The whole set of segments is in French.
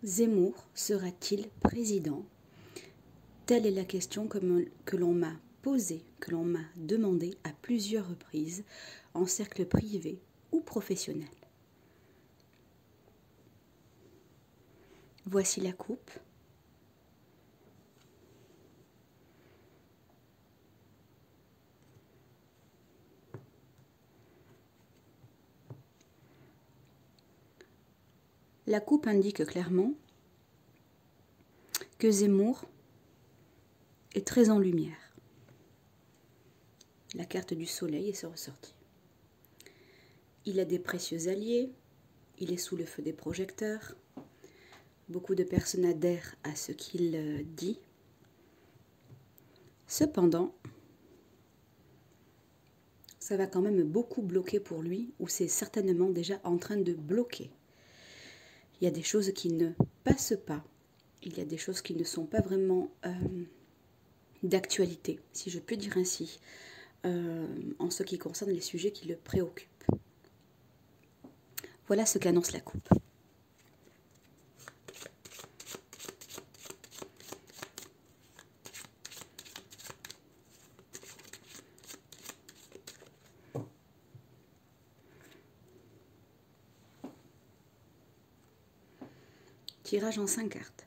Zemmour sera-t-il président? Telle est la question que l'on m'a posée, que l'on m'a demandée à plusieurs reprises, en cercle privé ou professionnel. Voici la coupe. La coupe indique clairement que Zemmour est très en lumière. La carte du soleil est ressortie. Il a des précieux alliés, il est sous le feu des projecteurs. Beaucoup de personnes adhèrent à ce qu'il dit. Cependant, ça va quand même beaucoup bloquer pour lui, ou c'est certainement déjà en train de bloquer. Il y a des choses qui ne passent pas, il y a des choses qui ne sont pas vraiment d'actualité, si je puis dire ainsi, en ce qui concerne les sujets qui le préoccupent. Voilà ce qu'annonce la coupe. Tirage en 5 cartes.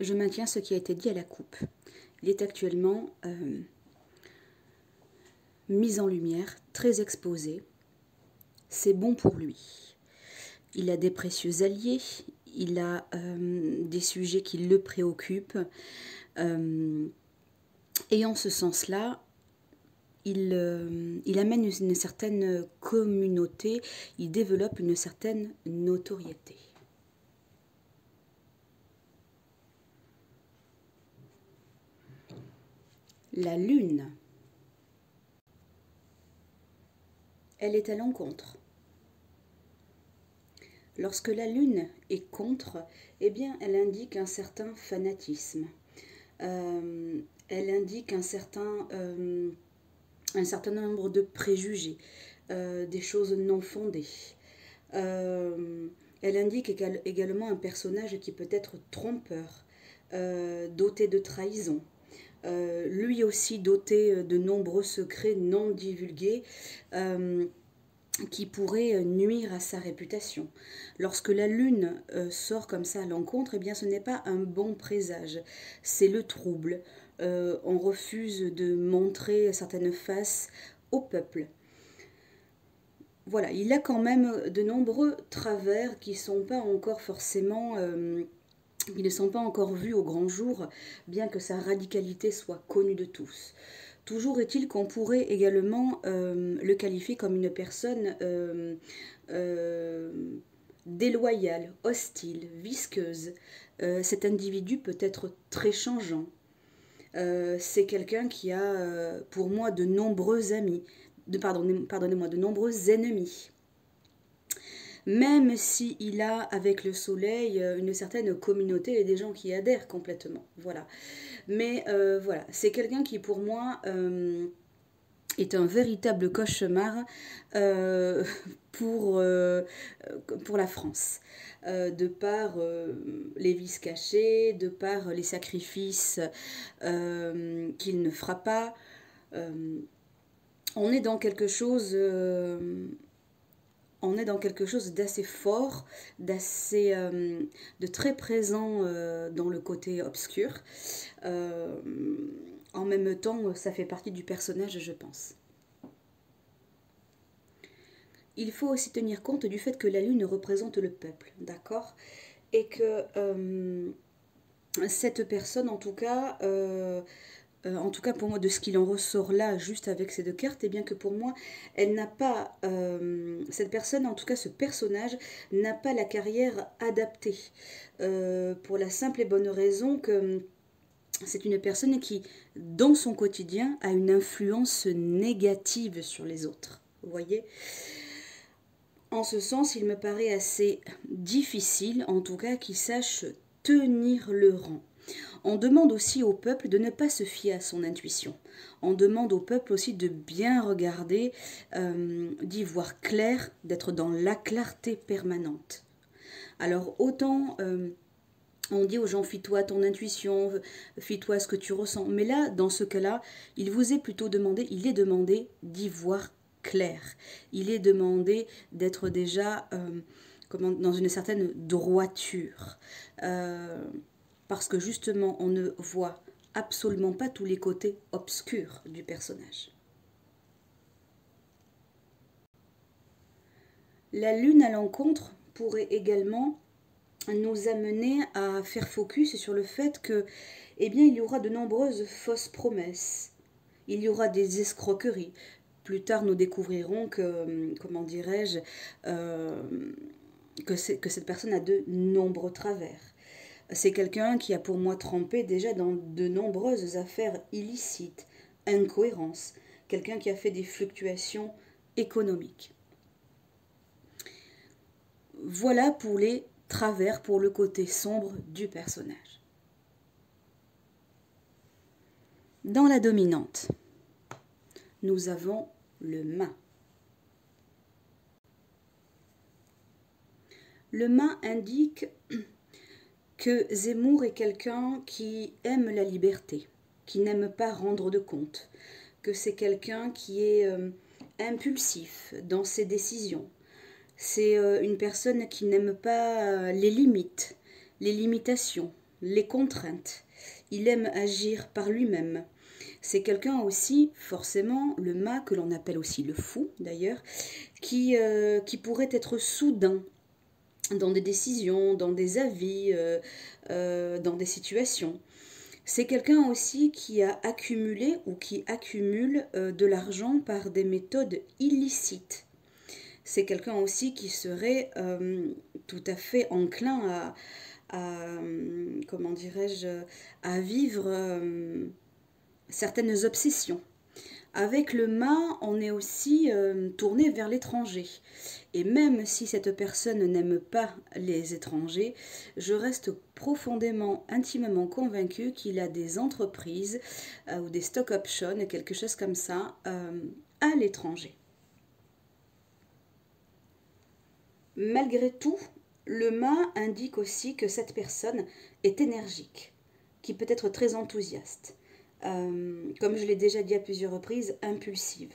Je maintiens ce qui a été dit à la coupe. Il est actuellement mis en lumière, très exposé. C'est bon pour lui. Il a des précieux alliés, il a des sujets qui le préoccupent. Et en ce sens-là, il amène une certaine communauté, il développe une certaine notoriété. La lune, elle est à l'encontre. Lorsque la lune est contre, eh bien, elle indique un certain fanatisme. Elle indique un certain nombre de préjugés, des choses non fondées. Elle indique également un personnage qui peut être trompeur, doté de trahison. Lui aussi doté de nombreux secrets non divulgués qui pourraient nuire à sa réputation. Lorsque la lune sort comme ça à l'encontre, eh bien ce n'est pas un bon présage, c'est le trouble. On refuse de montrer certaines faces au peuple. Voilà, il a quand même de nombreux travers qui sont pas encore forcément... qui ne sont pas encore vus au grand jour, bien que sa radicalité soit connue de tous. Toujours est-il qu'on pourrait également le qualifier comme une personne déloyale, hostile, visqueuse. Cet individu peut être très changeant. C'est quelqu'un qui a, pour moi, de nombreux amis, pardonnez-moi, de nombreux ennemis. Même s'il a avec le soleil une certaine communauté et des gens qui adhèrent complètement. Voilà. Mais voilà, c'est quelqu'un qui pour moi est un véritable cauchemar pour la France. De par les vices cachés, de par les sacrifices qu'il ne fera pas. On est dans quelque chose... on est dans quelque chose d'assez fort, d'assez, de très présent dans le côté obscur. En même temps, ça fait partie du personnage, je pense. Il faut aussi tenir compte du fait que la lune représente le peuple, d'accord? Et que cette personne, en tout cas, en tout cas pour moi de ce qu'il en ressort là, juste avec ces deux cartes, et bien que pour moi, elle n'a pas, cette personne, en tout cas ce personnage, n'a pas la carrière adaptée. Pour la simple et bonne raison que c'est une personne qui, dans son quotidien, a une influence négative sur les autres. Vous voyez ? En ce sens, il me paraît assez difficile, en tout cas, qu'il sache tenir le rang. On demande aussi au peuple de ne pas se fier à son intuition. On demande au peuple aussi de bien regarder, d'y voir clair, d'être dans la clarté permanente. Alors autant on dit aux gens, fie-toi à ton intuition, fie-toi à ce que tu ressens. Mais là, dans ce cas-là, il vous est plutôt demandé, il est demandé d'y voir clair. Il est demandé d'être déjà dans une certaine droiture. Parce que justement, on ne voit absolument pas tous les côtés obscurs du personnage. La lune à l'encontre pourrait également nous amener à faire focus sur le fait que, eh bien, il y aura de nombreuses fausses promesses. Il y aura des escroqueries. Plus tard, nous découvrirons que, comment dirais-je, que cette personne a de nombreux travers. C'est quelqu'un qui a pour moi trempé déjà dans de nombreuses affaires illicites, incohérences, quelqu'un qui a fait des fluctuations économiques. Voilà pour les travers, pour le côté sombre du personnage. Dans la dominante, nous avons le mât. Le mât indique que Zemmour est quelqu'un qui aime la liberté, qui n'aime pas rendre de compte, que c'est quelqu'un qui est impulsif dans ses décisions. C'est une personne qui n'aime pas les limites, les limitations, les contraintes. Il aime agir par lui-même. C'est quelqu'un aussi, forcément, le mât, que l'on appelle aussi le fou d'ailleurs, qui pourrait être soudain dans des décisions, dans des avis, dans des situations. C'est quelqu'un aussi qui a accumulé ou qui accumule de l'argent par des méthodes illicites. C'est quelqu'un aussi qui serait tout à fait enclin comment dirais-je, à vivre certaines obsessions. Avec le mât, on est aussi tourné vers l'étranger. Et même si cette personne n'aime pas les étrangers, je reste profondément, intimement convaincue qu'il a des entreprises ou des stock options, quelque chose comme ça, à l'étranger. Malgré tout, le mât indique aussi que cette personne est énergique, qui peut être très enthousiaste. Comme je l'ai déjà dit à plusieurs reprises, impulsive.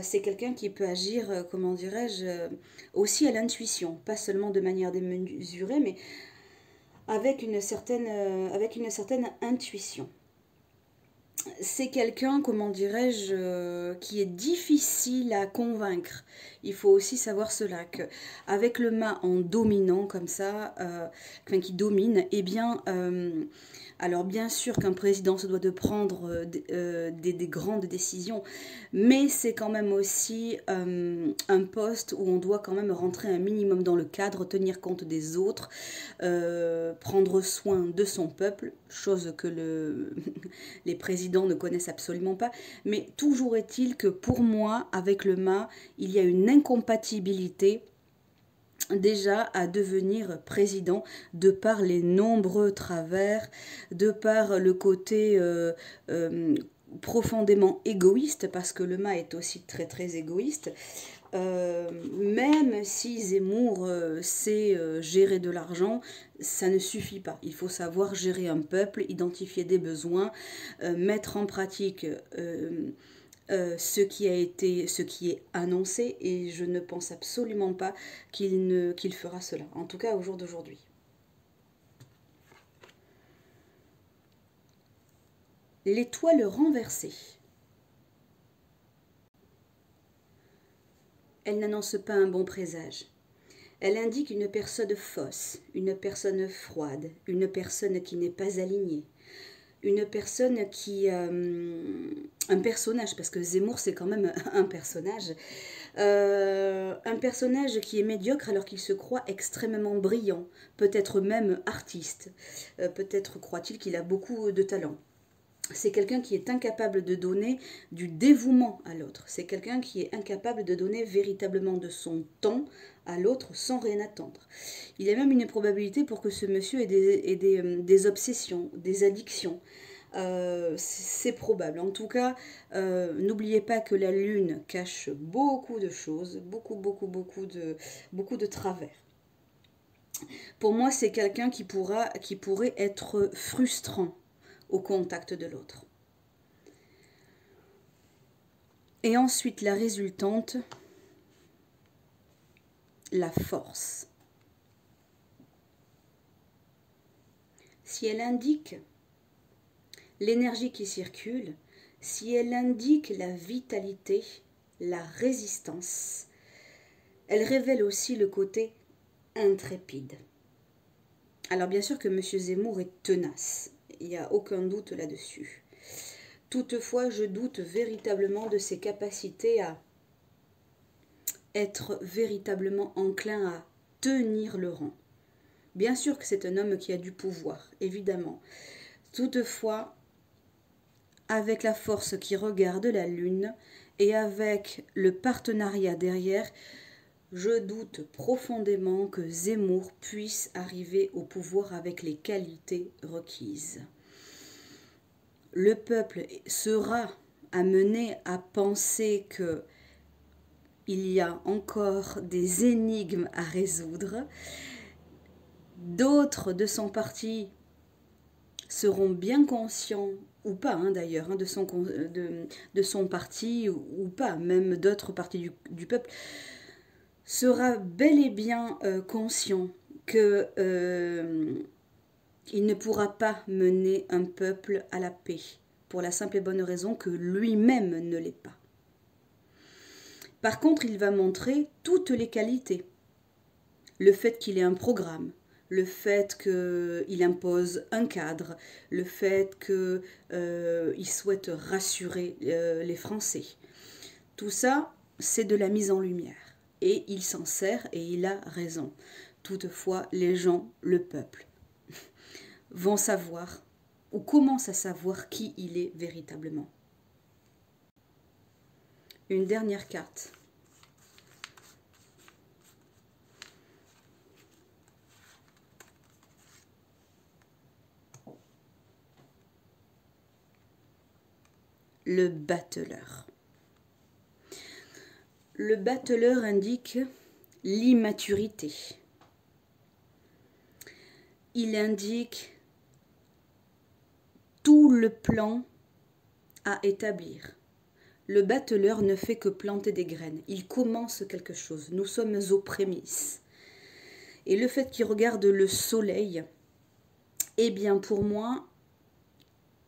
C'est quelqu'un qui peut agir, comment dirais-je, aussi à l'intuition, pas seulement de manière démesurée, mais avec une certaine intuition. C'est quelqu'un, comment dirais-je, qui est difficile à convaincre. Il faut aussi savoir cela, qu'avec le mât en dominant comme ça, qui domine, eh bien, alors bien sûr qu'un président se doit de prendre des grandes décisions, mais c'est quand même aussi un poste où on doit quand même rentrer un minimum dans le cadre, tenir compte des autres, prendre soin de son peuple, chose que les présidents ne connaissent absolument pas. Mais toujours est-il que pour moi, avec le mât, il y a une incompatibilité déjà à devenir président de par les nombreux travers, de par le côté profondément égoïste, parce que le mât est aussi très très égoïste. Même si Zemmour sait gérer de l'argent, ça ne suffit pas. Il faut savoir gérer un peuple, identifier des besoins, mettre en pratique ce qui est annoncé, et je ne pense absolument pas qu'il fera cela, en tout cas au jour d'aujourd'hui. L'étoile renversée. Elle n'annonce pas un bon présage. Elle indique une personne fausse, une personne froide, une personne qui n'est pas alignée, une personne qui... un personnage, parce que Zemmour c'est quand même un personnage. Un personnage qui est médiocre alors qu'il se croit extrêmement brillant, peut-être même artiste. Peut-être croit-il qu'il a beaucoup de talent. C'est quelqu'un qui est incapable de donner du dévouement à l'autre. C'est quelqu'un qui est incapable de donner véritablement de son temps à l'autre sans rien attendre. Il y a même une probabilité pour que ce monsieur ait des obsessions, des addictions. C'est probable. En tout cas, n'oubliez pas que la Lune cache beaucoup de choses, beaucoup de travers. Pour moi, c'est quelqu'un qui pourrait être frustrant au contact de l'autre. Et ensuite, la résultante, la force. Si elle indique l'énergie qui circule, si elle indique la vitalité, la résistance, elle révèle aussi le côté intrépide. Alors bien sûr que M. Zemmour est tenace, il n'y a aucun doute là-dessus. Toutefois, je doute véritablement de ses capacités à être véritablement enclin à tenir le rang. Bien sûr que c'est un homme qui a du pouvoir, évidemment. Toutefois, avec la force qui regarde la Lune et avec le partenariat derrière, je doute profondément que Zemmour puisse arriver au pouvoir avec les qualités requises. Le peuple sera amené à penser que il y a encore des énigmes à résoudre. D'autres de son parti seront bien conscients, ou pas d'ailleurs, de son parti, ou pas, même d'autres partis du peuple, sera bel et bien conscient que il ne pourra pas mener un peuple à la paix, pour la simple et bonne raison que lui-même ne l'est pas. Par contre, il va montrer toutes les qualités. Le fait qu'il ait un programme, le fait qu'il impose un cadre, le fait qu'il souhaite rassurer les Français. Tout ça, c'est de la mise en lumière. Et il s'en sert et il a raison. Toutefois, les gens, le peuple, vont savoir ou commencent à savoir qui il est véritablement. Une dernière carte. Le battleur. Le battleur indique l'immaturité. Il indique tout le plan à établir. Le battleur ne fait que planter des graines. Il commence quelque chose. Nous sommes aux prémices. Et le fait qu'il regarde le soleil, eh bien pour moi,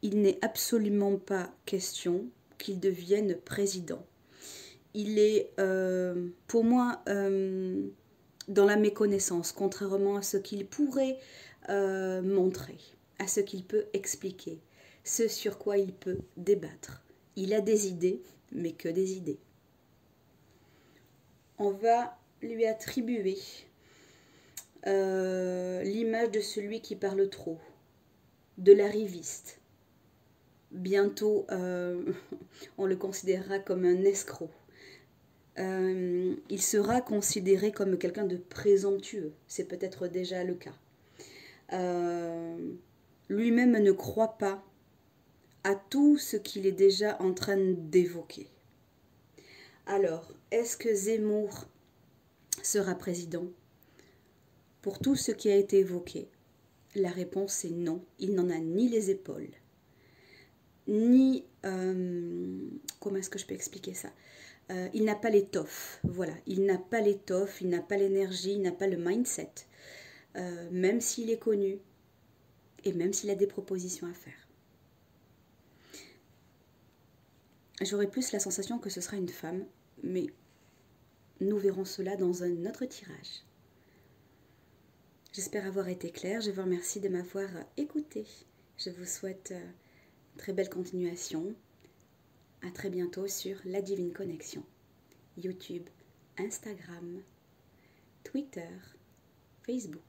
il n'est absolument pas question qu'il devienne président. Il est, pour moi, dans la méconnaissance, contrairement à ce qu'il pourrait montrer, à ce qu'il peut expliquer, ce sur quoi il peut débattre. Il a des idées, mais que des idées. On va lui attribuer l'image de celui qui parle trop, de l'arriviste. Bientôt, on le considérera comme un escroc. Il sera considéré comme quelqu'un de présomptueux. C'est peut-être déjà le cas. Lui-même ne croit pas à tout ce qu'il est déjà en train d'évoquer. Alors, est-ce que Zemmour sera président? Pour tout ce qui a été évoqué, la réponse est non. Il n'en a ni les épaules, ni... comment est-ce que je peux expliquer ça? Il n'a pas l'étoffe, voilà. Il n'a pas l'étoffe, il n'a pas l'énergie, il n'a pas le mindset. Même s'il est connu et même s'il a des propositions à faire. J'aurais plus la sensation que ce sera une femme, mais nous verrons cela dans un autre tirage. J'espère avoir été claire. Je vous remercie de m'avoir écouté. Je vous souhaite très belle continuation. À très bientôt sur La Divine Connexion. YouTube, Instagram, Twitter, Facebook.